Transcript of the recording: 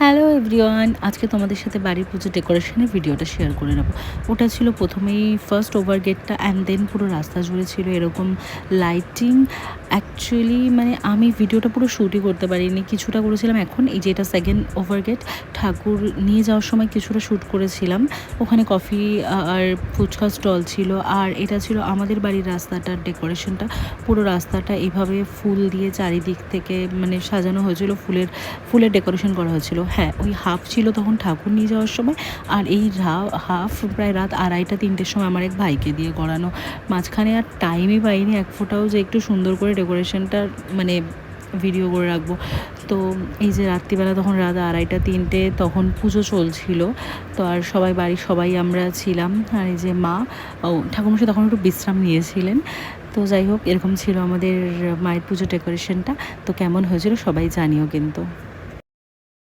Hello everyone, আজকে তোমাদের সাথে বাড়ির পুজো ডেকোরেশনের ভিডিওটা শেয়ার করে নেব। ওটা ছিল প্রথমেই ফার্স্ট ওভার গেটটা, অ্যান্ড দেন পুরো রাস্তা জুড়ে ছিল এরকম লাইটিং। অ্যাকচুয়ালি মানে আমি ভিডিওটা পুরো শ্যুটই করতে পারিনি, কিছুটা করেছিলাম। এখন এই যে এটা সেকেন্ড ওভার গেট, ঠাকুর নিয়ে যাওয়ার সময় কিছুটা শ্যুট করেছিলাম। ওখানে কফি আর ফুচকা স্টল ছিল। আর এটা ছিল আমাদের বাড়ির রাস্তাটার ডেকোরেশনটা। পুরো রাস্তাটা এইভাবে ফুল দিয়ে চারিদিক থেকে মানে সাজানো হয়েছিল, ফুলের ডেকোরেশন করা হয়েছিল। হ্যাঁ, ওই হাফ ছিল তখন ঠাকুর নিয়ে যাওয়ার সময়, আর এই হাফ প্রায় রাত 2:30-3টের সময় আমার এক ভাইকে দিয়ে করানো। মাঝখানে আর টাইমই পাইনি এক ফোঁটাও যে একটু সুন্দর করে ডেকোরেশনটার মানে ভিডিও করে রাখবো। তো এই যে রাত্রিবেলা তখন রাত 2:30-3টে তখন পুজো চলছিল। তো আর বাড়ির সবাই আমরা ছিলাম। আর এই যে মা ঠাকুরমশাই তখন একটু বিশ্রাম নিয়েছিলেন। তো যাই হোক, এরকম ছিল আমাদের মায়ের পুজো ডেকোরেশনটা। তো কেমন হয়েছিল সবাই জানিও কিন্তু।